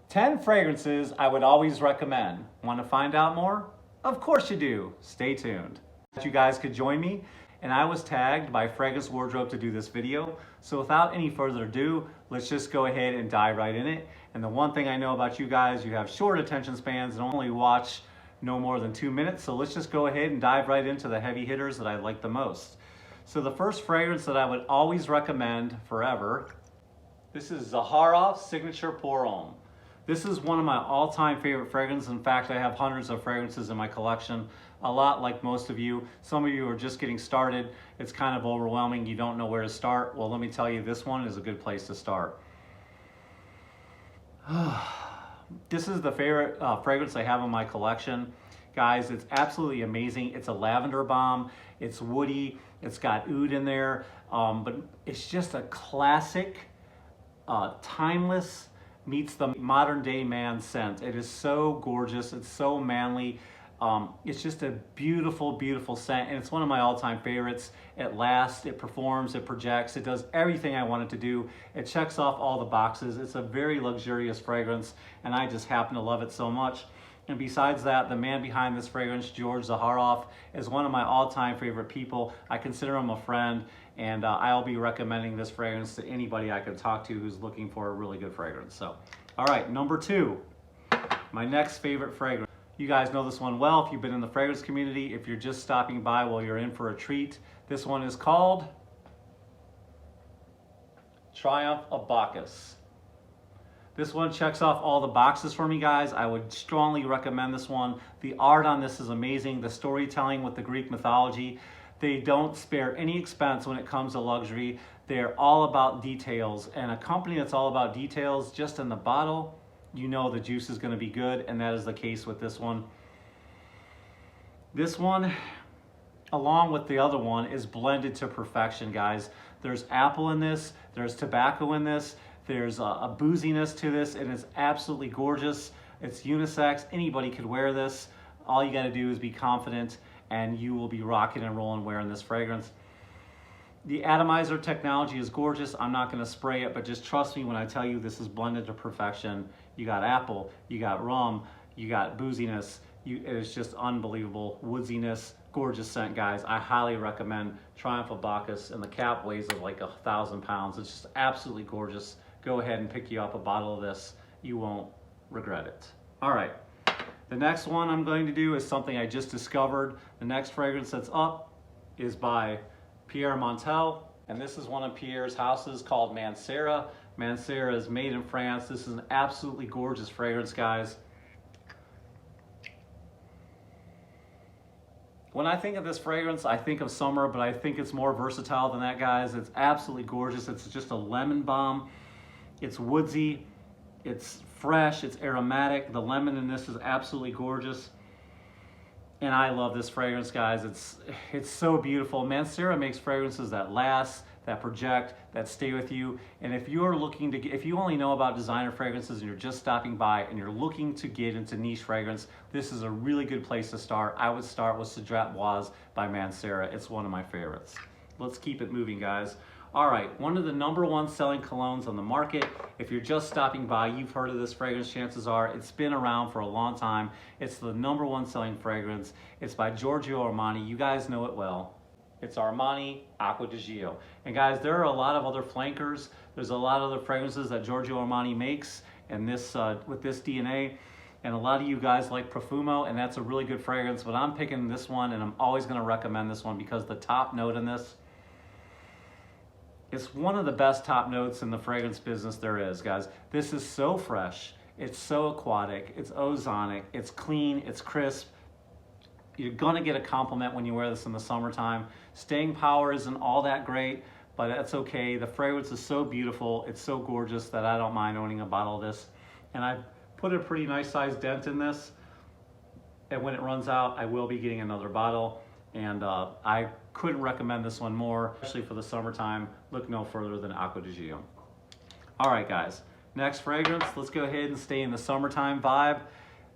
10 fragrances I would always recommend. Want to find out more? Of course you do. Stay tuned. You guys could join me, and I was tagged by Fragrance Wardrobe to do this video. So without any further ado, let's just go ahead and dive right in it. And the one thing I know about you guys, you have short attention spans and only watch no more than 2 minutes. So let's just go ahead and dive right into the heavy hitters that I like the most. So the first fragrance that I would always recommend forever, this is Zaharoff Signature Pour Homme. This is one of my all-time favorite fragrances. In fact, I have hundreds of fragrances in my collection, a lot like most of you. Some of you are just getting started. It's kind of overwhelming. You don't know where to start. Well, let me tell you, this one is a good place to start. This is the favorite fragrance I have in my collection. Guys, it's absolutely amazing. It's a lavender bomb. It's woody. It's got oud in there. But it's just a classic, timeless, meets the modern day man scent. It is so gorgeous. It's so manly. It's just a beautiful, beautiful scent. And it's one of my all-time favorites. It lasts, it performs, it projects, it does everything I want it to do. It checks off all the boxes. It's a very luxurious fragrance, and I just happen to love it so much. And besides that, the man behind this fragrance, George Zaharoff, is one of my all-time favorite people. I consider him a friend, and I'll be recommending this fragrance to anybody I can talk to who's looking for a really good fragrance. So, all right, number 2, my next favorite fragrance. You guys know this one well if you've been in the fragrance community. If you're just stopping by, well, you're in for a treat. This one is called Triumph of Bacchus. This one checks off all the boxes for me, guys. I would strongly recommend this one. The art on this is amazing. The storytelling with the Greek mythology. They don't spare any expense when it comes to luxury. They're all about details. And a company that's all about details, just in the bottle, you know the juice is going to be good, and that is the case with this one. This one, along with the other one, is blended to perfection, guys. There's apple in this. There's tobacco in this. There's a booziness to this, and it's absolutely gorgeous. It's unisex. Anybody could wear this. All you got to do is be confident, and you will be rocking and rolling wearing this fragrance. The atomizer technology is gorgeous. I'm not going to spray it, but just trust me when I tell you this is blended to perfection. You got apple, you got rum, you got booziness. It is just unbelievable. Woodsiness, gorgeous scent, guys. I highly recommend Triumph of Bacchus, and the cap weighs like 1,000 pounds. It's just absolutely gorgeous. Go ahead and pick you up a bottle of this. You won't regret it. All right, the next one I'm going to do is something I just discovered. The next fragrance that's up is by Pierre Montel, and this is one of Pierre's houses called Mancera. Mancera is made in France. This is an absolutely gorgeous fragrance, guys. When I think of this fragrance, I think of summer, but I think it's more versatile than that, guys. It's absolutely gorgeous. It's just a lemon bomb. It's woodsy, it's fresh, it's aromatic. The lemon in this is absolutely gorgeous. And I love this fragrance, guys. It's so beautiful. Mancera makes fragrances that last, that project, that stay with you. And if you're looking to if you only know about designer fragrances and you're just stopping by and you're looking to get into niche fragrance, this is a really good place to start. I would start with Cedrat Boise by Mancera. It's one of my favorites. Let's keep it moving, guys. All right, one of the #1 selling colognes on the market. If you're just stopping by, you've heard of this fragrance, chances are. It's been around for a long time. It's the #1 selling fragrance. It's by Giorgio Armani. You guys know it well. It's Armani Acqua Di Gio. And guys, there are a lot of other flankers. There's a lot of other fragrances that Giorgio Armani makes and this with this DNA. And a lot of you guys like Profumo, and that's a really good fragrance, but I'm picking this one, and I'm always gonna recommend this one because the top note in this, it's one of the best top notes in the fragrance business there is, guys. This is so fresh, it's so aquatic, it's ozonic, it's clean, it's crisp. You're gonna get a compliment when you wear this in the summertime. Staying power isn't all that great, but that's okay. The fragrance is so beautiful, it's so gorgeous that I don't mind owning a bottle of this. And I put a pretty nice sized dent in this. And when it runs out, I will be getting another bottle. And I couldn't recommend this one more, especially for the summertime. Look no further than Acqua Di Gio. All right, guys, next fragrance. Let's go ahead and stay in the summertime vibe.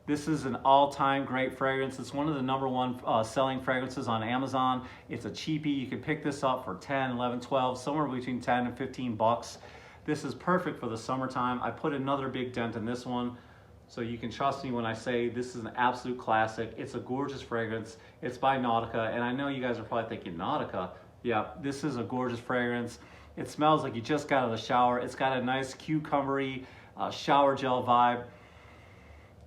This is an all-time great fragrance. It's one of the #1 selling fragrances on Amazon. It's a cheapie. You can pick this up for 10, 11, 12, somewhere between 10 and 15 bucks. This is perfect for the summertime. I put another big dent in this one, so you can trust me when I say this is an absolute classic. It's a gorgeous fragrance. It's by Nautica, and I know you guys are probably thinking, Nautica? Yeah, this is a gorgeous fragrance. It smells like you just got out of the shower. It's got a nice cucumbery shower gel vibe.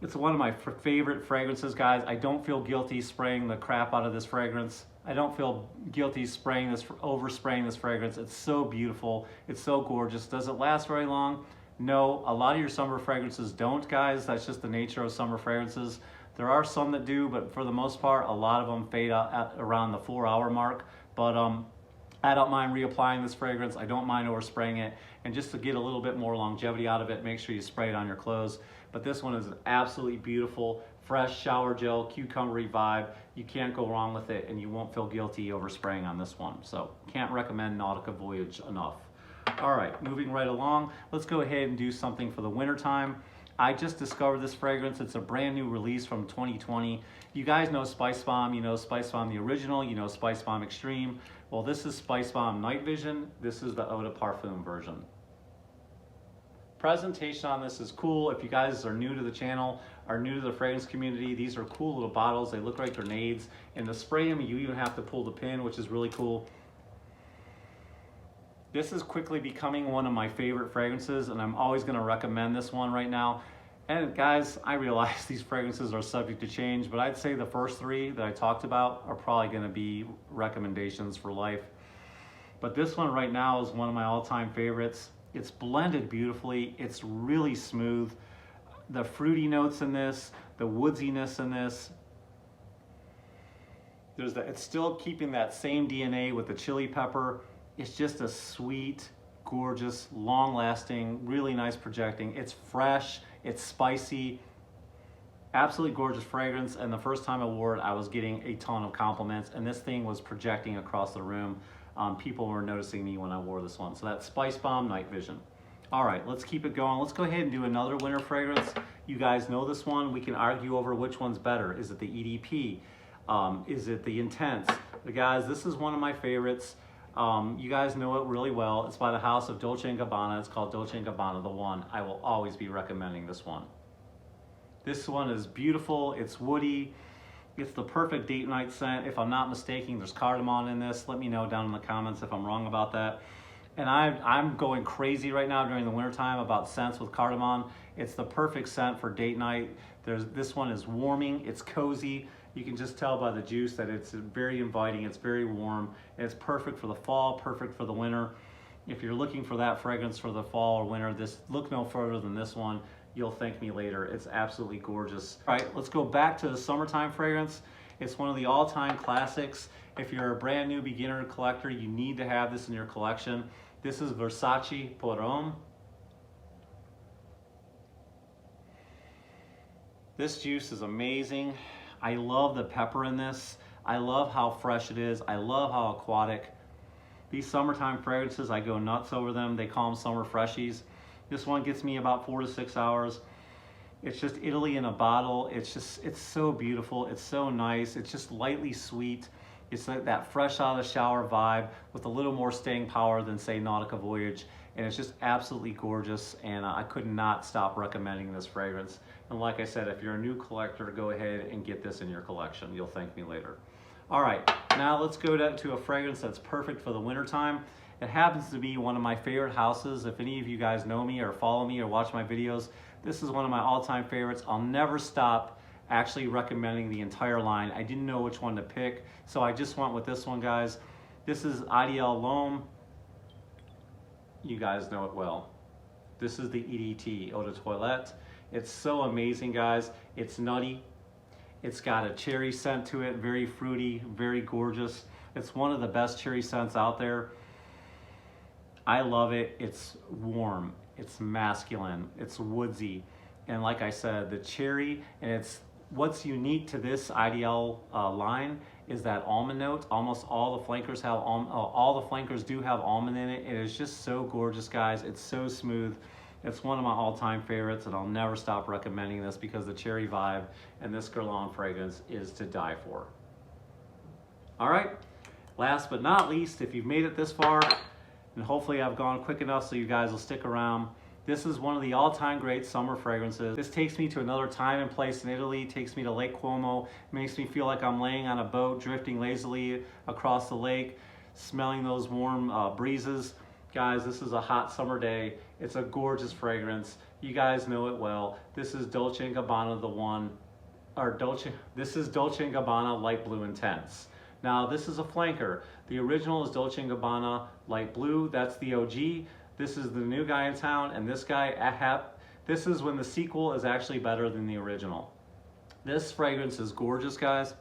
It's one of my favorite fragrances, guys. I don't feel guilty spraying the crap out of this fragrance. I don't feel guilty spraying this, overspraying this fragrance. It's so beautiful. It's so gorgeous. Does it last very long? No. A lot of your summer fragrances don't, guys. That's just the nature of summer fragrances. There are some that do, but for the most part, a lot of them fade out at around the 4-hour mark. But I don't mind reapplying this fragrance. I don't mind overspraying it. And just to get a little bit more longevity out of it, make sure you spray it on your clothes. But this one is an absolutely beautiful, fresh shower gel, cucumbery vibe. You can't go wrong with it, and you won't feel guilty overspraying on this one. So can't recommend Nautica Voyage enough. All right, moving right along. Let's go ahead and do something for the winter time. I just discovered this fragrance. It's a brand new release from 2020. You guys know Spicebomb. You know Spicebomb the original. You know Spicebomb Extreme. Well, this is Spicebomb Night Vision. This is the Eau de Parfum version. Presentation on this is cool. If you guys are new to the channel, are new to the fragrance community, these are cool little bottles. They look like grenades. And to spray them, you even have to pull the pin, which is really cool. This is quickly becoming one of my favorite fragrances, and I'm always going to recommend this one right now. And guys, I realize these fragrances are subject to change, but I'd say the first three that I talked about are probably going to be recommendations for life. But this one right now is one of my all-time favorites. It's blended beautifully. It's really smooth. The fruity notes in this, the woodsiness in this. It's still keeping that same DNA with the chili pepper. It's just a sweet, gorgeous, long-lasting, really nice projecting. It's fresh, it's spicy, absolutely gorgeous fragrance. And the first time I wore it, I was getting a ton of compliments, and this thing was projecting across the room. People were noticing me when I wore this one. So that's Spicebomb Night Vision. All right, let's keep it going. Let's go ahead and do another winter fragrance. You guys know this one. We can argue over which one's better. Is it the EDP? Is it the Intense? But guys, this is one of my favorites. You guys know it really well. It's by the house of Dolce and Gabbana. It's called Dolce and Gabbana The One. I will always be recommending this one. This one is beautiful. It's woody. It's the perfect date night scent. If I'm not mistaken, there's cardamom in this. Let me know down in the comments if I'm wrong about that. And I'm going crazy right now during the wintertime about scents with cardamom. It's the perfect scent for date night. This one is warming. It's cozy. You can just tell by the juice that it's very inviting, it's very warm, and it's perfect for the fall, perfect for the winter. If you're looking for that fragrance for the fall or winter, look no further than this one. You'll thank me later. It's absolutely gorgeous. All right, let's go back to the summertime fragrance. It's one of the all-time classics. If you're a brand new beginner collector, you need to have this in your collection. This is Versace pour Homme. This juice is amazing. I love the pepper in this. I love how fresh it is. I love how aquatic. These summertime fragrances, I go nuts over them. They call them summer freshies. This one gets me about 4 to 6 hours. It's just Italy in a bottle. It's so beautiful. It's so nice. It's just lightly sweet. It's like that fresh out of the shower vibe with a little more staying power than, say, Nautica Voyage. And it's just absolutely gorgeous, and I could not stop recommending this fragrance. And like I said, if you're a new collector, go ahead and get this in your collection. You'll thank me later. All right, now let's go to a fragrance that's perfect for the wintertime. It happens to be one of my favorite houses. If any of you guys know me or follow me or watch my videos, this is one of my all-time favorites. I'll never stop actually recommending the entire line. I didn't know which one to pick, so I just went with this one, guys. This is Homme. You guys know it well. This is the EDT, Eau de Toilette. It's so amazing, guys. It's nutty. It's got a cherry scent to it, very fruity, very gorgeous. It's one of the best cherry scents out there. I love it. It's warm, it's masculine, it's woodsy. And like I said, the cherry, and what's unique to this IDL line is that almond note. Almost all the flankers have all the flankers do have almond in it. It is just so gorgeous, guys. It's so smooth. It's one of my all-time favorites, and I'll never stop recommending this because the cherry vibe and this Guerlain fragrance is to die for. All right, last but not least, if you've made it this far, and hopefully I've gone quick enough so you guys will stick around. This is one of the all-time great summer fragrances. This takes me to another time and place in Italy. It takes me to Lake Como. It makes me feel like I'm laying on a boat, drifting lazily across the lake, smelling those warm breezes. Guys, this is a hot summer day. It's a gorgeous fragrance. You guys know it well. This is Dolce and Gabbana this is Dolce and Gabbana Light Blue Intense. Now, this is a flanker. The original is Dolce and Gabbana Light Blue. That's the OG. This is the new guy in town, and this guy, this is when the sequel is actually better than the original. This fragrance is gorgeous, guys.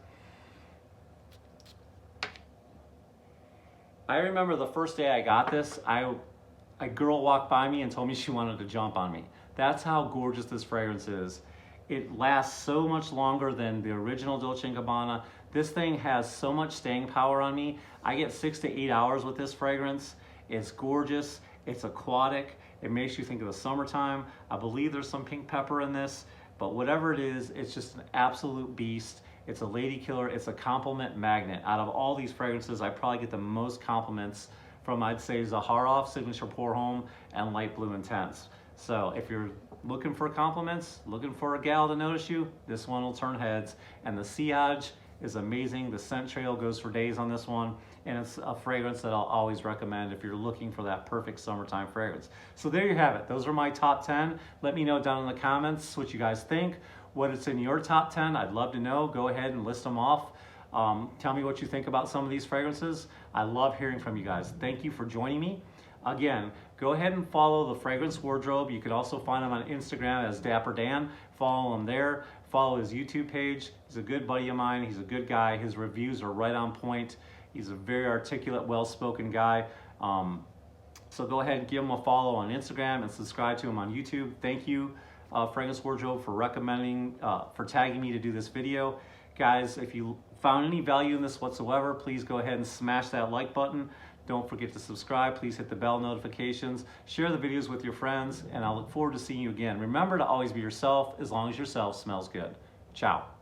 I remember the first day I got this, a girl walked by me and told me she wanted to jump on me. That's how gorgeous this fragrance is. It lasts so much longer than the original Dolce & Gabbana. This thing has so much staying power on me. I get 6 to 8 hours with this fragrance. It's gorgeous. It's aquatic. It makes you think of the summertime. I believe there's some pink pepper in this, but whatever it is, it's just an absolute beast. It's a lady killer. It's a compliment magnet. Out of all these fragrances, I probably get the most compliments from, I'd say, Zaharoff, Signature Pour Homme, and Light Blue Intense. So if you're looking for compliments, looking for a gal to notice you, this one will turn heads. And the sillage is amazing. The scent trail goes for days on this one, and it's a fragrance that I'll always recommend if you're looking for that perfect summertime fragrance. So there you have it. Those are my top 10. Let me know down in the comments what you guys think, what it's in your top 10. I'd love to know. Go ahead and list them off. Tell me what you think about some of these fragrances. I love hearing from you guys. Thank you for joining me. Again, go ahead and follow the Fragrance Wardrobe. You can also find him on Instagram as Dapper Dan. Follow him there. Follow his YouTube page. He's a good buddy of mine. He's a good guy. His reviews are right on point. He's a very articulate, well-spoken guy. So go ahead and give him a follow on Instagram and subscribe to him on YouTube. Thank you, Fragrance Wardrobe, for recommending, for tagging me to do this video. Guys, if you found any value in this whatsoever, please go ahead and smash that like button. Don't forget to subscribe. Please hit the bell notifications. Share the videos with your friends, and I look forward to seeing you again. Remember to always be yourself as long as yourself smells good. Ciao.